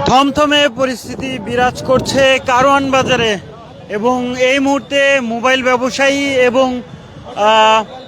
থমথমে পরিস্থিতি বিরাজ করছে কারওয়ান বাজারে এবং এই মুহূর্তে মোবাইল ব্যবসায়ী এবং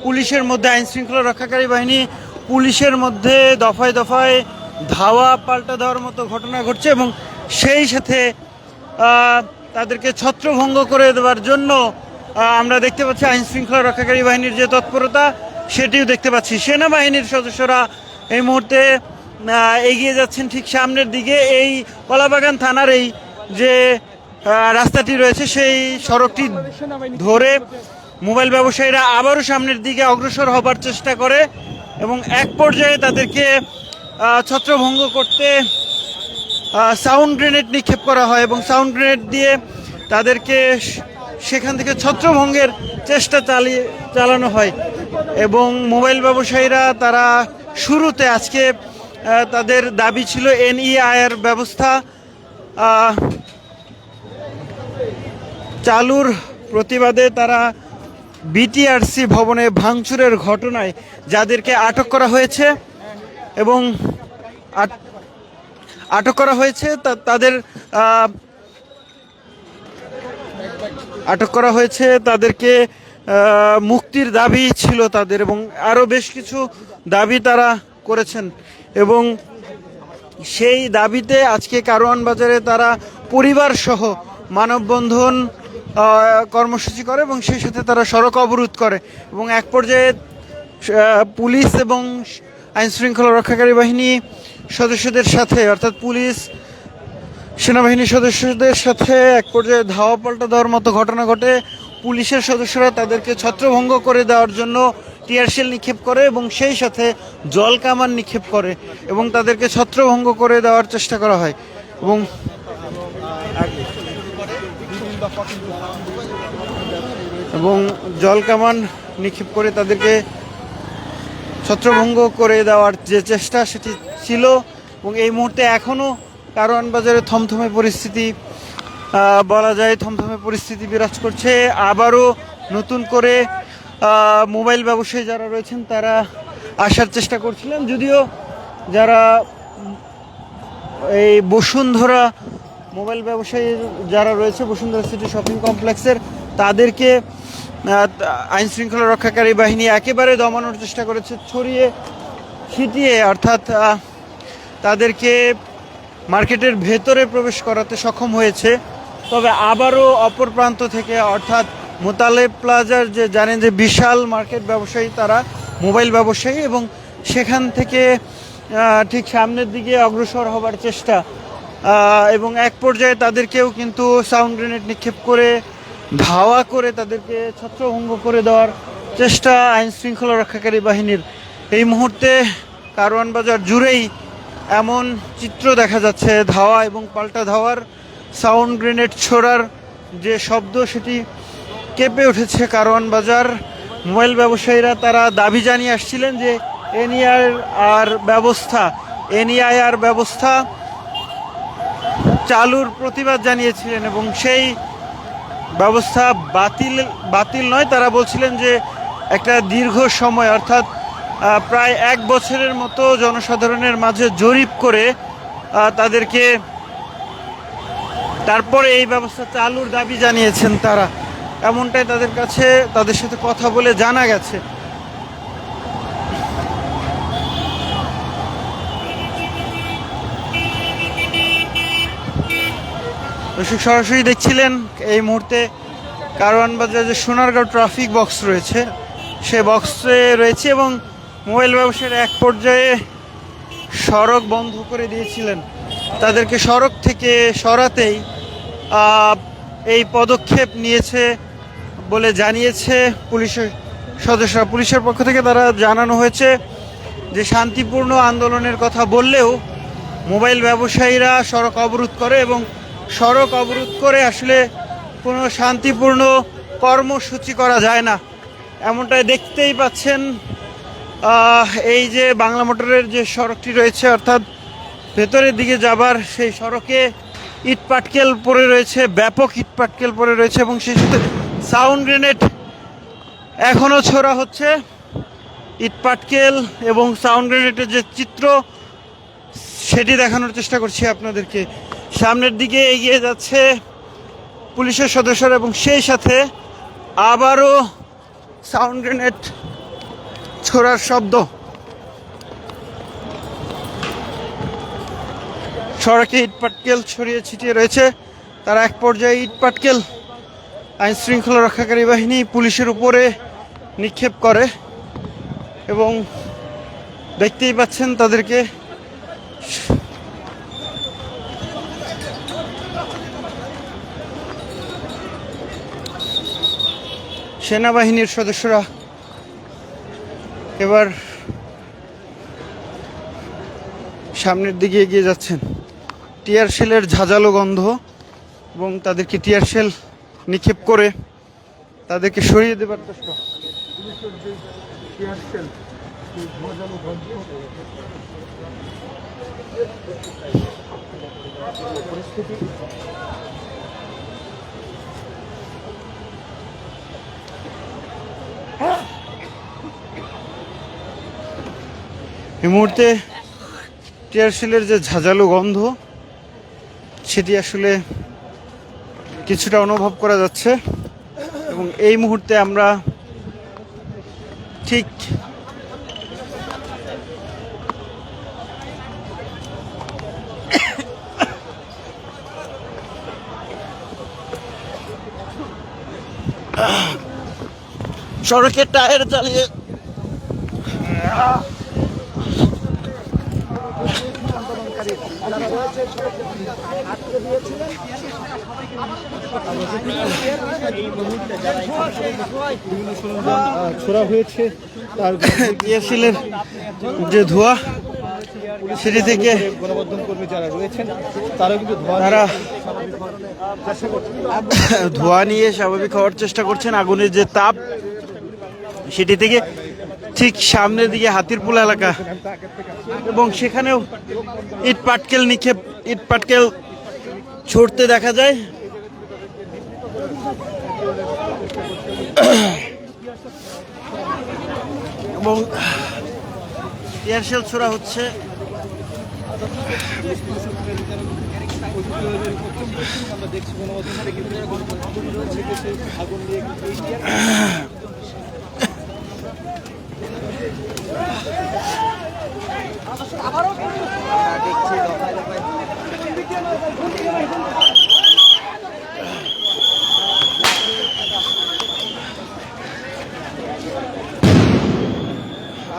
পুলিশের মধ্যে আইন শৃঙ্খলা রক্ষাকারী বাহিনী পুলিশের মধ্যে দফায় দফায় ধাওয়া পাল্টা দেওয়ার মতো ঘটনা ঘটছে এবং সেই সাথে তাদেরকে ছত্রভঙ্গ করে দেওয়ার জন্য আমরা দেখতে পাচ্ছি আইন শৃঙ্খলা রক্ষাকারী বাহিনীর যে তৎপরতা সেটিও দেখতে পাচ্ছি। সেনাবাহিনীর সদস্যরা এই মুহূর্তে এগিয়ে যাচ্ছেন ঠিক সামনের দিকে। এই কলাবাগান থানার এই যে রাস্তাটি রয়েছে সেই সড়কটি ধরে মোবাইল ব্যবসায়ীরা আবারও সামনের দিকে অগ্রসর হবার চেষ্টা করে এবং এক পর্যায়ে তাদেরকে ছত্রভঙ্গ করতে সাউন্ড গ্রেনেড নিক্ষেপ করা হয় এবং সাউন্ড গ্রেনেড দিয়ে তাদেরকে সেখান থেকে ছত্রভঙ্গের চেষ্টা চালানো হয় এবং মোবাইল ব্যবসায়ীরা তারা শুরুতে আজকে তাদের দাবি ছিল এনইআইআর ব্যবস্থা চালুর প্রতিবাদে তারা বিটিআরসি ভবনে ভাঙচুরের ঘটনায় যাদেরকে আটক করা হয়েছে এবং আটক করা হয়েছে তাদের আটক করা হয়েছে তাদেরকে মুক্তির দাবি ছিল তাদের এবং আরও বেশ কিছু দাবি তারা করেছেন এবং সেই দাবিতে আজকে কারওয়ান বাজারে তারা পরিবার সহ মানববন্ধন কর্মসূচি করে এবং সেই সাথে তারা সড়ক অবরোধ করে এবং এক পর্যায়ে পুলিশ এবং আইন শৃঙ্খলা রক্ষাকারী বাহিনী সদস্যদের সাথে অর্থাৎ পুলিশ সেনাবাহিনীর সদস্যদের সাথে এক পর্যায়ে ধাওয়া পাল্টা দেওয়ার মতো ঘটনা ঘটে। পুলিশের সদস্যরা তাদেরকে ছত্রভঙ্গ করে দেওয়ার জন্য টিয়ারশেল নিক্ষেপ করে এবং সেই সাথে জল কামান নিক্ষেপ করে এবং তাদেরকে ছত্রভঙ্গ করে দেওয়ার চেষ্টা করা হয় এবং জল কামান নিক্ষেপ করে তাদেরকে ছত্রভঙ্গ করে দেওয়ার যে চেষ্টা সেটি ছিল এবং এই মুহূর্তে এখনও কারওয়ান বাজারে থমথমে পরিস্থিতি বলা যায় থমথমে পরিস্থিতি বিরাজ করছে। আবারও নতুন করে মোবাইল ব্যবসায়ী যারা রয়েছেন তারা আসার চেষ্টা করছিলেন, যদিও যারা এই বসুন্ধরা মোবাইল ব্যবসায়ী যারা রয়েছে বসুন্ধরা সিটি শপিং কমপ্লেক্সের তাদেরকে আইন শৃঙ্খলা রক্ষাকারী বাহিনী একেবারে দমানোর চেষ্টা করেছে, ছড়িয়ে ছিটিয়ে অর্থাৎ তাদেরকে মার্কেটের ভেতরে প্রবেশ করাতে সক্ষম হয়েছে। তবে আবারও অপর প্রান্ত থেকে অর্থাৎ মোতালেব প্লাজার যে জানেন যে বিশাল মার্কেট ব্যবসায়ী তারা মোবাইল ব্যবসায়ী এবং সেখান থেকে ঠিক সামনের দিকে অগ্রসর হবার চেষ্টা এবং এক পর্যায়ে তাদেরকেও কিন্তু সাউন্ড গ্রেনেড নিক্ষেপ করে ধাওয়া করে তাদেরকে ছত্রভঙ্গ করে দেওয়ার চেষ্টা আইন শৃঙ্খলা রক্ষাকারী বাহিনীর। এই মুহূর্তে কারওয়ান বাজার জুড়েই এমন চিত্র দেখা যাচ্ছে, ধাওয়া এবং পাল্টা ধাওয়ার সাউন্ড গ্রেনেড ছোড়ার যে শব্দ সেটি কেঁপে উঠেছে কারওয়ান বাজার। মোবাইল ব্যবসায়ীরা তারা দাবি জানিয়ে আসছিলেন যে এনইআইআর ব্যবস্থা চালুর প্রতিবাদ জানিয়েছিলেন এবং সেই ব্যবস্থা বাতিল নয়, তারা বলছিলেন যে একটা দীর্ঘ সময় অর্থাৎ প্রায় 1 বছরের মতো জনসাধারণের মাঝে জরিপ করে তাদেরকে তারপরে এই ব্যবস্থা চালুর দাবি জানিয়েছেন তারা, এমনটাই তাদের সাথে কথা বলে জানা গেছে। দর্শক সরাসরি দেখছিলেন এই মুহূর্তে কারওয়ান বাজারে যে সোনারগাঁও ট্রাফিক বক্স রয়েছে সে বক্সে রয়েছে এবং মোবাইল ব্যবসায়ীর এক পর্যায়ে সড়ক বন্ধ করে দিয়েছিলেন। তাদেরকে সড়ক থেকে সরাতেই এই পদক্ষেপ নিয়েছে বলে জানিয়েছে পুলিশের সদস্যরা। পুলিশের পক্ষ থেকে তারা জানানো হয়েছে যে শান্তিপূর্ণ আন্দোলনের কথা বললেও মোবাইল ব্যবসায়ীরা সড়ক অবরোধ করে এবং সড়ক অবরোধ করে আসলে কোনো শান্তিপূর্ণ কর্মসূচি করা যায় না, এমনটাই দেখতেই পাচ্ছেন। এই যে বাংলা মোটরের যে সড়কটি রয়েছে অর্থাৎ ভেতরের দিকে যাবার সেই সড়কে ইট পাটকেল পড়ে রয়েছে, ব্যাপক ইট পাটকেল পড়ে রয়েছে এবং সেই সাথে সাউন্ড গ্রেনেড এখনও ছোড়া হচ্ছে। ইট পাটকেল এবং সাউন্ড গ্রেনেডের যে চিত্র সেটি দেখানোর চেষ্টা করছি আপনাদেরকে। সামনের দিকে এগিয়ে যাচ্ছে পুলিশের সদস্যরা এবং সেই সাথে আবারও সাউন্ড গ্রেনেড ছোড়ার শব্দ। সড়কে ইট পাটকেল ছড়িয়ে ছিটিয়ে রয়েছে। তারা এক পর্যায়ে ইট পাটকেল আইন শৃঙ্খলা রক্ষাকারী বাহিনী পুলিশের উপরে নিক্ষেপ করে এবং দেখতেই পাচ্ছেন তাদেরকে সেনাবাহিনীর সদস্যরা এবার সামনের দিকে এগিয়ে যাচ্ছেন। টিয়ার শেলের ঝাঁঝালো গন্ধ এবং তাদেরকে টিয়ার শেল নিক্ষেপ করে তাদেরকে সরিয়ে দেবার চেষ্টা। এই মুহূর্তে টিয়ার শেলের যে ঝাঁঝালো গন্ধ সেটি আসলে কিছুটা অনুভব করা যাচ্ছে এবং এই মুহূর্তে আমরা ঠিক সড়কের টায়ার চালিয়ে ছোড়া হয়েছে তার টিয়ারশেলের যে ধোঁয়া সেটি থেকে গণমাধ্যম কর্মী যারা রয়েছেন তারাও কিন্তু ধোঁয়া নিয়ে স্বাভাবিক হওয়ার চেষ্টা করছেন। আগুনের যে তাপ সেটি থেকে ঠিক সামনের দিকে হাতিরপুল এলাকা এবং সেখানেও ইট পাটকেল নিক্ষেপ, ইট পাটকেল ছুটতে দেখা যায়। এবং টিয়ারশেল ছোড়া হচ্ছে।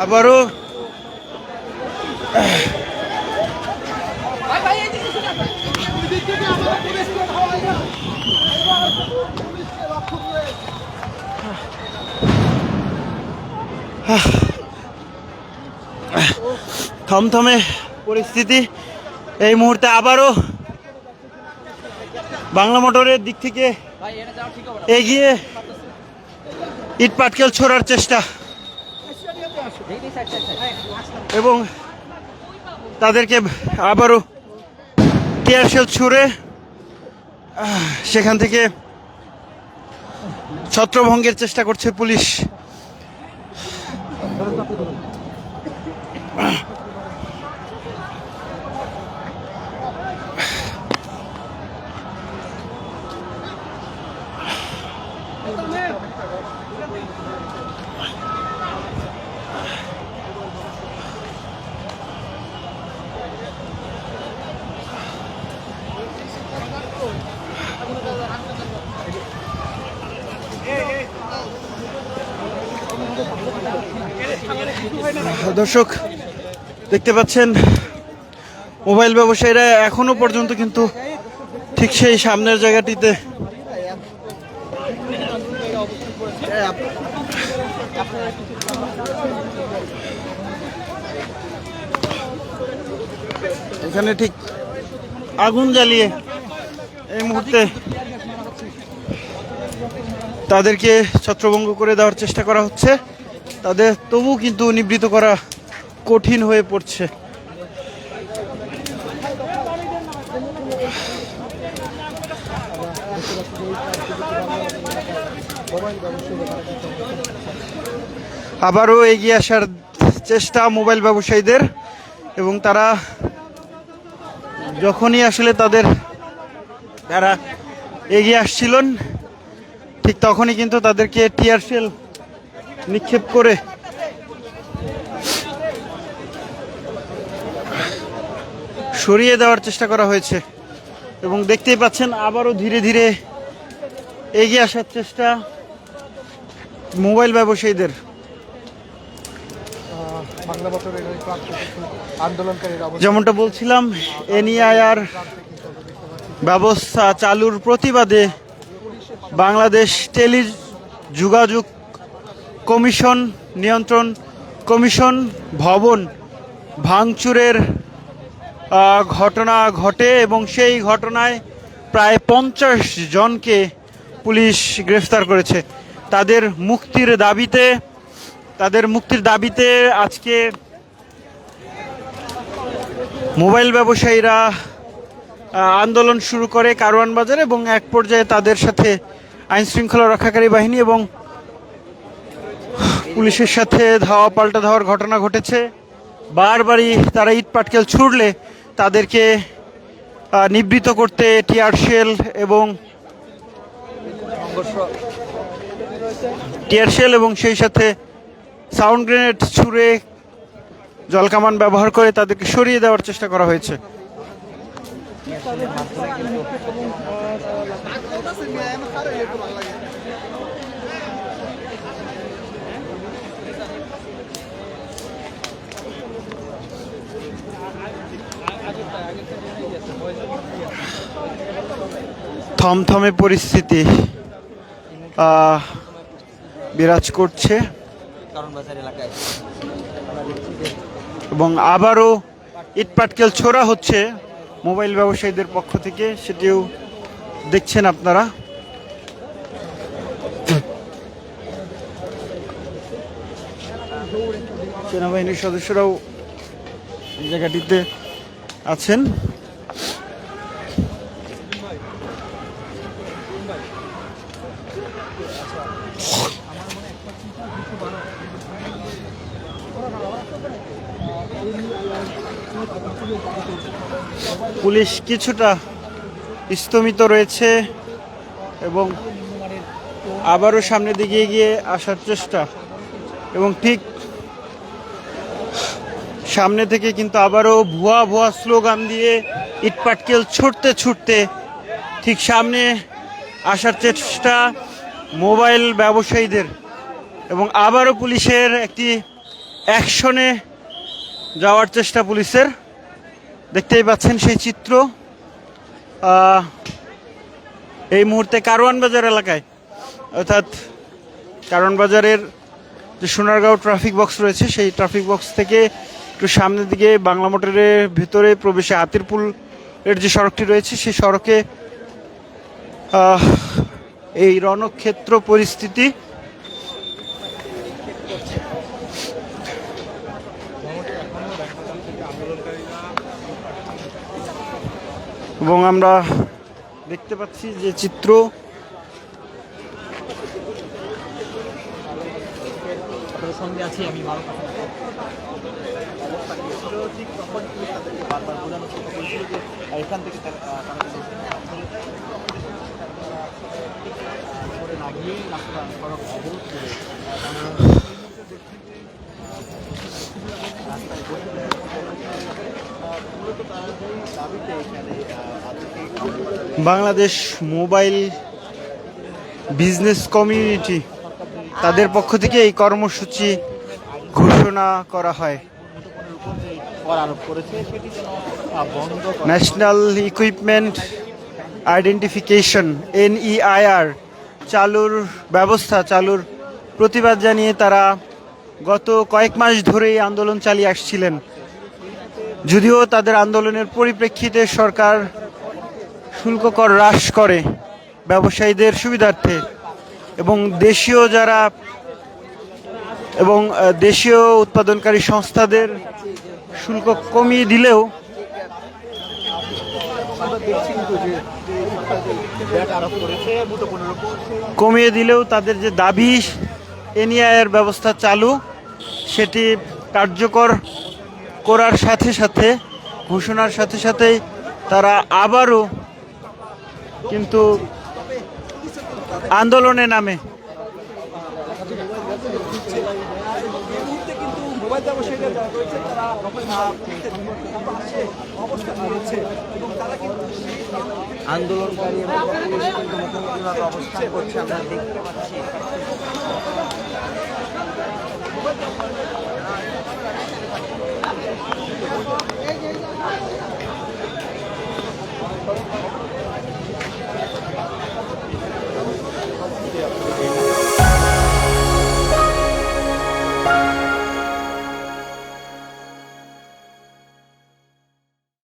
আবারও থমথমে পরিস্থিতি। এই মুহূর্তে আবারও বাংলা মোটরের দিক থেকে এগিয়ে ইট পাটকেল ছোড়ার চেষ্টা এবং তাদেরকে আবারও টিয়ারশেল ছুড়ে সেখান থেকে ছত্রভঙ্গের চেষ্টা করছে পুলিশ। দর্শক দেখতে পাচ্ছেন মোবাইল ব্যবসায়ীরা এখনো পর্যন্ত কিন্তু ঠিক সেই সামনের জায়গাটিতে এখানে ঠিক আগুন জ্বালিয়ে এই মুহূর্তে তাদেরকে ছত্রভঙ্গ করে দেওয়ার চেষ্টা করা হচ্ছে। তাদের তবু কিন্তু নিবৃত করা কঠিন হয়ে পড়ছে। আবারও এগিয়ে আসার চেষ্টা মোবাইল ব্যবসায়ীদের এবং তারা যখনই আসলে তারা এগিয়ে আসছিলেন, ঠিক তখনই কিন্তু তাদেরকে টিয়ার শেল নিক্ষেপ করে সরিয়ে দেওয়ার চেষ্টা করা হয়েছে। এবং দেখতেই পাচ্ছেন আবারও ধীরে ধীরে এগিয়ে আসার চেষ্টা মোবাইল ব্যবসায়ীদের। যেমনটা বলছিলাম, এনইআইআর ব্যবস্থা চালুর প্রতিবাদে বাংলাদেশ টেলিযোগাযোগ কমিশন নিয়ন্ত্রণ কমিশন ভবন ভাঙচুরের ঘটনা ঘটে এবং সেই ঘটনায় প্রায় 50 জনকে পুলিশ গ্রেফতার করেছে। তাদের মুক্তির দাবিতে আজকে মোবাইল ব্যবসায়ীরা আন্দোলন শুরু করে কারওয়ান বাজারে এবং এক পর্যায়ে তাদের সাথে আইন শৃঙ্খলা রক্ষাকারী বাহিনী এবং পুলিশের সাথে ধাওয়া পাল্টা ধাওয়ার ঘটনা ঘটেছে। বারবারই তারা ইট পাটকেল ছুড়লে তাদেরকে নিবৃত করতে টিয়ার শেল এবং সেই সাথে সাউন্ড গ্রেনেড ছুড়ে জলকামান ব্যবহার করে তাদেরকে সরিয়ে দেওয়ার চেষ্টা করা হয়েছে। থমথমে পরিস্থিতি বিরাজ করছে এবং আবারও ইটপাটকেল ছোড়া হচ্ছে মোবাইল ব্যবসায়ীদের পক্ষ থেকে, সেটিও দেখছেন আপনারা। সেনাবাহিনীর সদস্যরাও জায়গাটিতে আছেন। পুলিশ কিছুটা স্তম্ভিত রয়েছে এবং আবারও সামনের দিকে এগিয়ে আসার চেষ্টা, এবং ঠিক সামনে থেকে কিন্তু আবারও ভুয়া স্লোগান দিয়ে ইটপাটকেল ছুটতে ঠিক সামনে আসার চেষ্টা মোবাইল ব্যবসায়ীদের, এবং আবারও পুলিশের একটি অ্যাকশনে যাওয়ার চেষ্টা পুলিশের। দেখতেই পাচ্ছেন সেই চিত্র এই মুহূর্তে কারওয়ান বাজার এলাকায়, অর্থাৎ কারওয়ান বাজারের যে সোনারগাঁও ট্রাফিক বক্স রয়েছে সেই ট্রাফিক বক্স থেকে একটু সামনের দিকে বাংলা মোটরের ভিতরে প্রবেশে হাতিরপুলের যে সড়কটি রয়েছে সেই সড়কে এই রণক্ষেত্র পরিস্থিতি। এবং আমরা দেখতে পাচ্ছি যে চিত্র, সঙ্গে আছি আমি এখান থেকে বাংলাদেশ মোবাইল বিজনেস কমিউনিটি তাদের পক্ষ থেকে এই কর্মসূচি ঘোষণা করা হয়। ন্যাশনাল ইকুইপমেন্ট আইডেন্টিফিকেশন NEIR চালুর প্রতিবাদ জানিয়ে তারা গত কয়েক মাস ধরেই আন্দোলন চালিয়ে আসছিলেন। যদিও তাদের আন্দোলনের পরিপ্রেক্ষিতে সরকার শুল্ক কর হ্রাস করে ব্যবসায়ীদের সুবিধার্থে, এবং দেশীয় উৎপাদনকারী সংস্থাদের শুল্ক কমিয়ে দিলেও তাদের যে দাবি NEIR ব্যবস্থা চালু সেটি কার্যকর করার সাথে সাথে ঘোষণার সাথে সাথেই তারা আবারও কিন্তু আন্দোলনে নামে। মোবাইল ব্যবসায়ীরা যারা রয়েছে তারা অবস্থান নিয়েছে এবং তারা কিন্তু আন্দোলনকারী এবং পুলিশ কিন্তু মুখোমুখিভাবে অবস্থান করছে আমরা দেখতে পাচ্ছি।